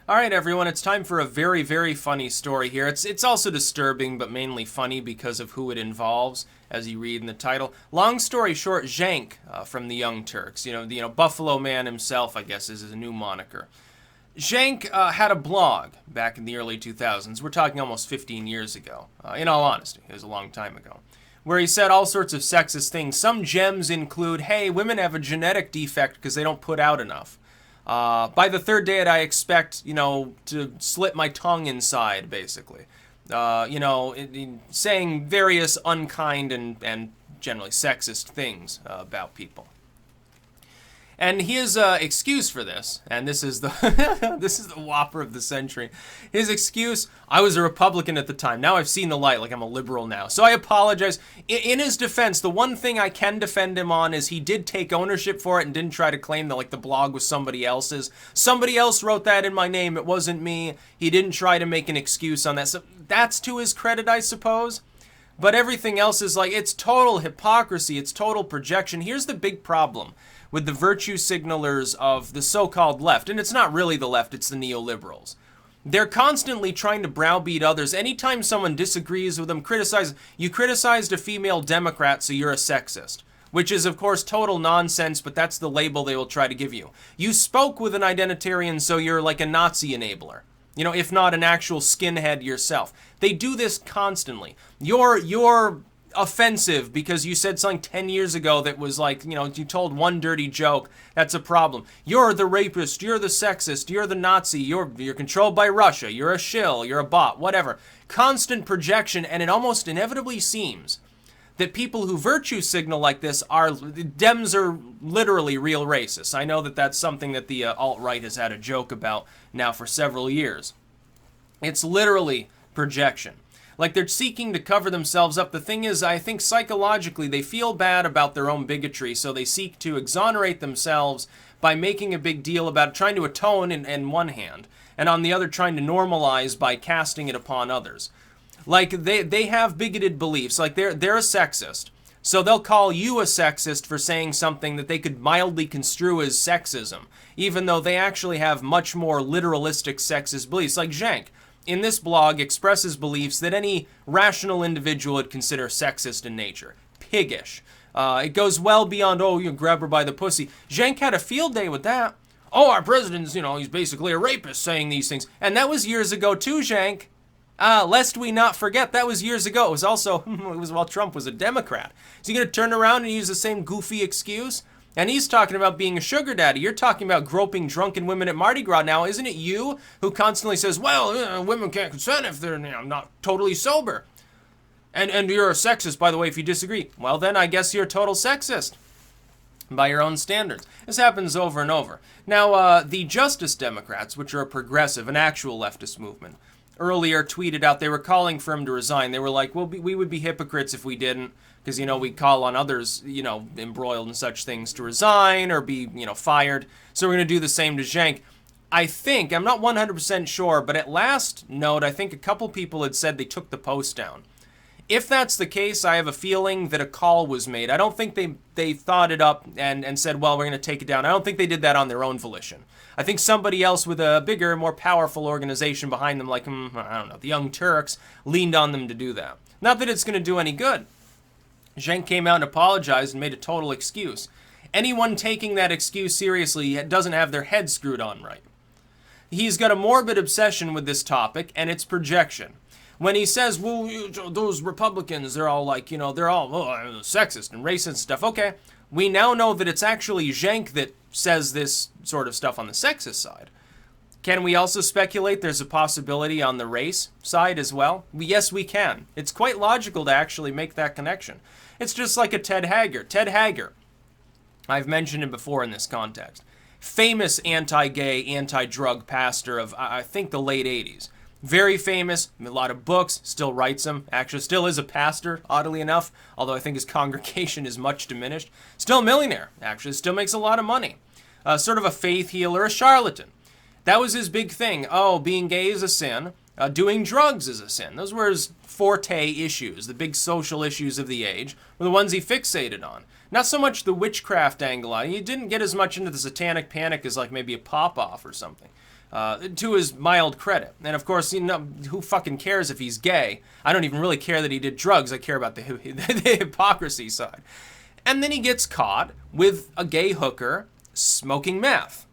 All right, everyone, it's time for a very, very funny story here. It's also disturbing, but mainly funny because of who it involves, as you read in the title. Long story short, Cenk from the Young Turks, Buffalo Man himself, I guess, is his new moniker. Cenk had a blog back in the early 2000s. We're talking almost 15 years ago. In all honesty, it was a long time ago. Where he said all sorts of sexist things. Some gems include, hey, women have a genetic defect because they don't put out enough. By the third date, I expect, to slit my tongue inside, basically. Saying various unkind and generally sexist things about people. And his excuse for this, and this is the this is the whopper of the century. His excuse: I was a Republican at the time. Now I've seen the light, like I'm a liberal now. So I apologize. In his defense, the one thing I can defend him on is he did take ownership for it and didn't try to claim that the blog was somebody else's. Somebody else wrote that in my name. It wasn't me. He didn't try to make an excuse on that. So that's to his credit, I suppose. But everything else is it's total hypocrisy. It's total projection. Here's the big problem with the virtue signalers of the so-called left. And it's not really the left, it's the neoliberals. They're constantly trying to browbeat others. Anytime someone disagrees with them, you criticized a female Democrat, so you're a sexist. Which is, of course, total nonsense, but that's the label they will try to give you. You spoke with an identitarian, so you're like a Nazi enabler. If not an actual skinhead yourself. They do this constantly. You're offensive because you said something 10 years ago that was you told one dirty joke. That's a problem. You're the rapist, you're the sexist, you're the Nazi, you're controlled by Russia, you're a shill, you're a bot, whatever. Constant projection, and it almost inevitably seems that people who virtue signal like this Dems are literally real racists. I know that that's something that the alt-right has had a joke about now for several years. It's literally projection. They're seeking to cover themselves up. The thing is, I think psychologically they feel bad about their own bigotry, so they seek to exonerate themselves by making a big deal about it, trying to atone in one hand, and on the other trying to normalize by casting it upon others. They have bigoted beliefs. They're a sexist, so they'll call you a sexist for saying something that they could mildly construe as sexism, even though they actually have much more literalistic sexist beliefs. Like Cenk, in this blog, expresses beliefs that any rational individual would consider sexist in nature. Piggish. It goes well beyond, you grab her by the pussy. Cenk had a field day with that. Our president's, he's basically a rapist saying these things. And that was years ago too, Cenk. Lest we not forget, that was years ago. It was also, while Trump was a Democrat. Is he going to turn around and use the same goofy excuse? And he's talking about being a sugar daddy. You're talking about groping drunken women at Mardi Gras now. Isn't it you who constantly says, women can't consent if they're not totally sober? And you're a sexist, by the way, if you disagree. Well, then I guess you're a total sexist by your own standards. This happens over and over. Now, the Justice Democrats, which are a progressive, an actual leftist movement, earlier tweeted out they were calling for him to resign. They were like, we would be hypocrites if we didn't. Because, we call on others, embroiled in such things to resign or be, fired. So we're going to do the same to Cenk. I'm not 100% sure, but at last note, I think a couple people had said they took the post down. If that's the case, I have a feeling that a call was made. I don't think they thought it up and said, we're going to take it down. I don't think they did that on their own volition. I think somebody else with a bigger, more powerful organization behind them, the Young Turks, leaned on them to do that. Not that it's going to do any good. Cenk came out and apologized and made a total excuse. Anyone taking that excuse seriously doesn't have their head screwed on right. He's got a morbid obsession with this topic, and it's projection. When he says, those Republicans, they're all they're all sexist and racist and stuff. Okay, we now know that it's actually Cenk that says this sort of stuff on the sexist side. Can we also speculate there's a possibility on the race side as well? Yes, we can. It's quite logical to actually make that connection. It's just like a Ted Hager. Ted Hager, I've mentioned him before in this context. Famous anti-gay, anti-drug pastor of, I think, the late 80s. Very famous, a lot of books, still writes them. Actually, still is a pastor, oddly enough, although I think his congregation is much diminished. Still a millionaire, actually, still makes a lot of money. Sort of a faith healer, a charlatan. That was his big thing. Being gay is a sin. Doing drugs is a sin. Those were his forte issues. The big social issues of the age were the ones he fixated on. Not so much the witchcraft angle on it. He didn't get as much into the satanic panic as like maybe a Popoff or something. To his mild credit. And of course, you know, who fucking cares if he's gay? I don't even really care that he did drugs. I care about the hypocrisy side. And then he gets caught with a gay hooker smoking meth.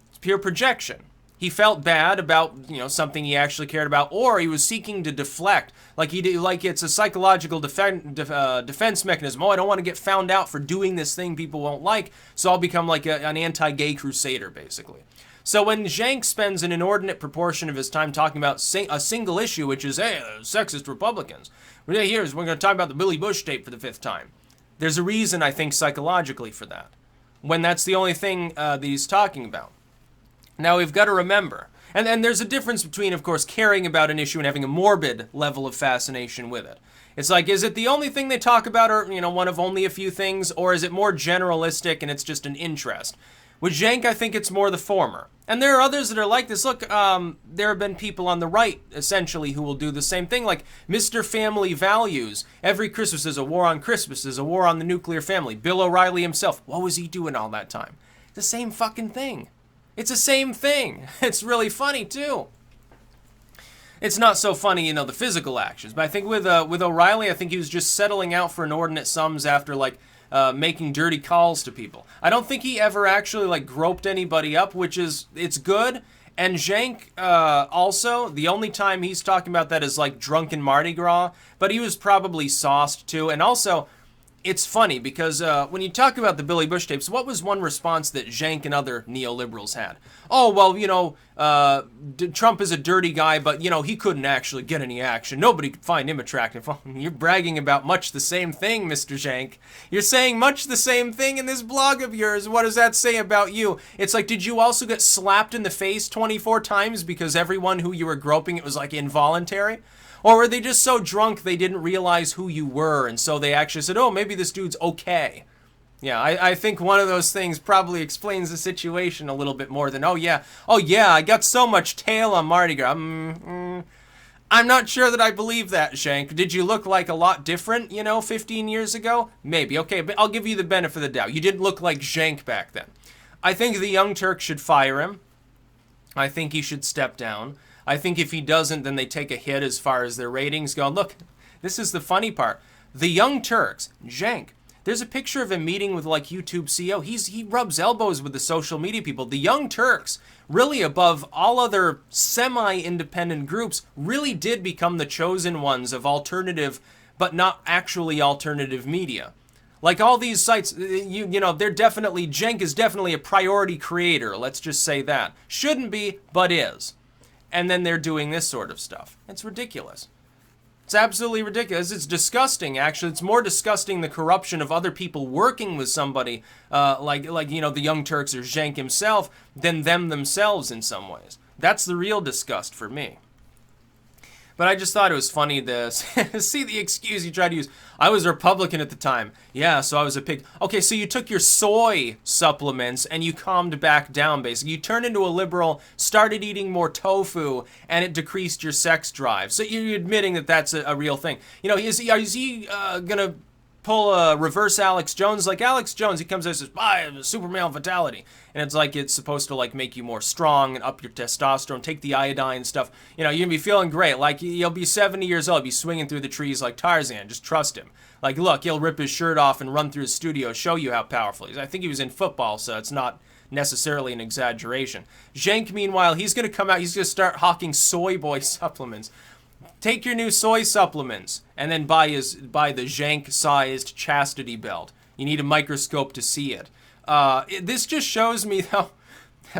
It's pure projection. He felt bad about, you know, something he actually cared about, or he was seeking to deflect. Like it's a psychological defense mechanism. Oh, I don't want to get found out for doing this thing people won't like, so I'll become like an anti-gay crusader, basically. So when Cenk spends an inordinate proportion of his time talking about a single issue, which is, hey, sexist Republicans, we're going to talk about the Billy Bush tape for the 5th time. There's a reason, I think, psychologically for that, when that's the only thing that he's talking about. Now, we've got to remember, and there's a difference between, of course, caring about an issue and having a morbid level of fascination with it. It's like, is it the only thing they talk about, or, you know, one of only a few things, or is it more generalistic and it's just an interest? With Cenk, I think it's more the former. And there are others that are like this. Look, there have been people on the right, essentially, who will do the same thing, like Mr. Family Values. Every Christmas is a war on Christmas, is a war on the nuclear family. Bill O'Reilly himself, what was he doing all that time? The same fucking thing. It's the same thing. It's really funny, too. It's not so funny, you know, the physical actions. But I think with O'Reilly, I think he was just settling out for inordinate sums after, like, making dirty calls to people. I don't think he ever actually like groped anybody up, which is, it's good. And Cenk, also, the only time he's talking about that is like drunken Mardi Gras, but he was probably sauced too. And also, it's funny because when you talk about the Billy Bush tapes, what was one response that Cenk and other neoliberals had? Oh, well, you know, Trump is a dirty guy, but, you know, he couldn't actually get any action. Nobody could find him attractive. Well, you're bragging about much the same thing, Mr. Cenk. You're saying much the same thing in this blog of yours. What does that say about you? It's like, did you also get slapped in the face 24 times because everyone who you were groping, it was like involuntary? Or were they just so drunk they didn't realize who you were, and so they actually said, oh, maybe this dude's okay. Yeah, I think one of those things probably explains the situation a little bit more than, oh yeah, I got so much tail on Mardi Gras. I'm not sure that I believe that, Cenk. Did you look like a lot different, you know, 15 years ago? Maybe, okay, but I'll give you the benefit of the doubt. You didn't look like Cenk back then. I think the Young Turks should fire him. I think he should step down. I think if he doesn't, then they take a hit as far as their ratings go. Look, this is the funny part. The Young Turks, Cenk, there's a picture of him meeting with like YouTube CEO. He rubs elbows with the social media people. The Young Turks, really above all other semi-independent groups, really did become the chosen ones of alternative, but not actually alternative media. Like all these sites, you know, they're definitely, Cenk is definitely a priority creator. Let's just say that. Shouldn't be, but is. And then they're doing this sort of stuff. It's ridiculous. It's absolutely ridiculous. It's disgusting, actually. It's more disgusting the corruption of other people working with somebody like you know, the Young Turks or Cenk himself than them themselves in some ways. That's the real disgust for me. But I just thought it was funny to see the excuse he tried to use. I was a Republican at the time. Yeah, so I was a pig. Okay, so you took your soy supplements and you calmed back down, basically. You turned into a liberal, started eating more tofu, and it decreased your sex drive. So you're admitting that that's a real thing. You know, is he going to pull a reverse Alex Jones? Like Alex Jones, he comes out and says, "Buy super male vitality," and it's like it's supposed to like make you more strong and up your testosterone, take the iodine and stuff. You know, you're gonna be feeling great. Like you'll be 70 years old, be swinging through the trees like Tarzan. Just trust him. Like, look, he'll rip his shirt off and run through his studio, show you how powerful he is. I think he was in football, so it's not necessarily an exaggeration. Cenk, meanwhile, he's gonna come out. He's gonna start hawking soy boy supplements. Take your new soy supplements and then buy the Cenk-sized chastity belt. You need a microscope to see it. This just shows me how...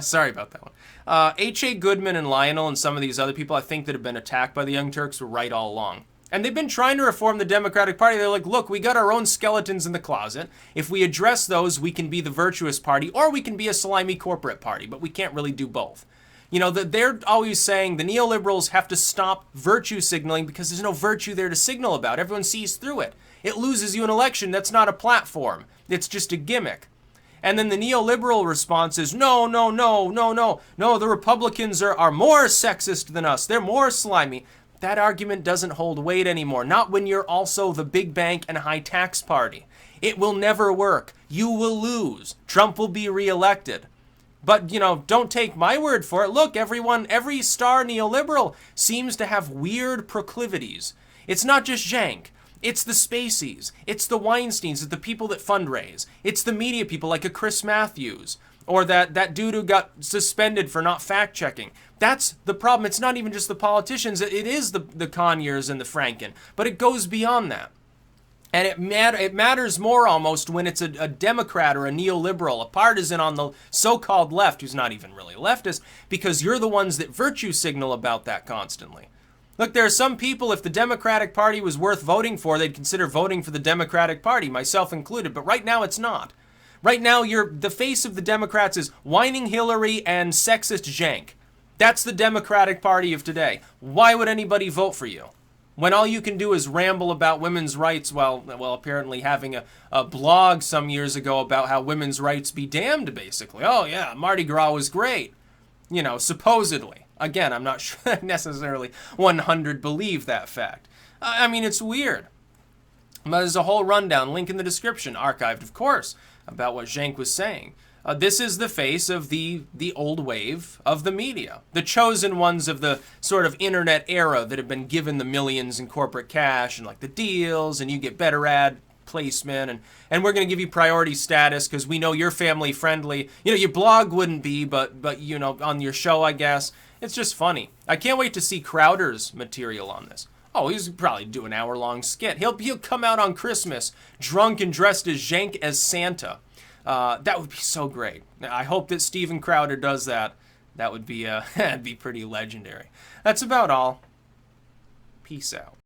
Sorry about that one. H.A. Goodman and Lionel and some of these other people I think that have been attacked by the Young Turks were right all along. And they've been trying to reform the Democratic Party. They're like, look, we got our own skeletons in the closet. If we address those, we can be the virtuous party or we can be a slimy corporate party, but we can't really do both. You know, they're always saying the neoliberals have to stop virtue signaling because there's no virtue there to signal about. Everyone sees through it. It loses you an election. That's not a platform. It's just a gimmick. And then the neoliberal response is, no, the Republicans are more sexist than us. They're more slimy. That argument doesn't hold weight anymore. Not when you're also the big bank and high tax party. It will never work. You will lose. Trump will be reelected. But, you know, don't take my word for it. Look, every star neoliberal seems to have weird proclivities. It's not just Cenk. It's the Spaceys. It's the Weinsteins. It's the people that fundraise. It's the media people like a Chris Matthews. Or that dude who got suspended for not fact-checking. That's the problem. It's not even just the politicians. It is the Conyers and the Franken. But it goes beyond that. And it matters more almost when it's a Democrat or a neoliberal, a partisan on the so-called left who's not even really leftist, because you're the ones that virtue signal about that constantly. Look, there are some people, if the Democratic Party was worth voting for, they'd consider voting for the Democratic Party, myself included. But right now it's not. Right now, the face of the Democrats is whining Hillary and sexist Cenk. That's the Democratic Party of today. Why would anybody vote for you? When all you can do is ramble about women's rights while apparently having a blog some years ago about how women's rights be damned, basically. Oh, yeah, Mardi Gras was great. You know, supposedly. Again, I'm not sure I necessarily 100 believe that fact. I mean, it's weird. But there's a whole rundown, link in the description, archived, of course, about what Cenk was saying. This is the face of the old wave of the media. The chosen ones of the sort of internet era that have been given the millions in corporate cash and like the deals, and you get better ad placement, and we're going to give you priority status because we know you're family friendly. You know, your blog wouldn't be, but you know, on your show, I guess. It's just funny. I can't wait to see Crowder's material on this. Oh, he's probably do an hour-long skit. He'll come out on Christmas drunk and dressed as Cenk as Santa. That would be so great. I hope that Steven Crowder does that. That would be that'd be pretty legendary. That's about all. Peace out.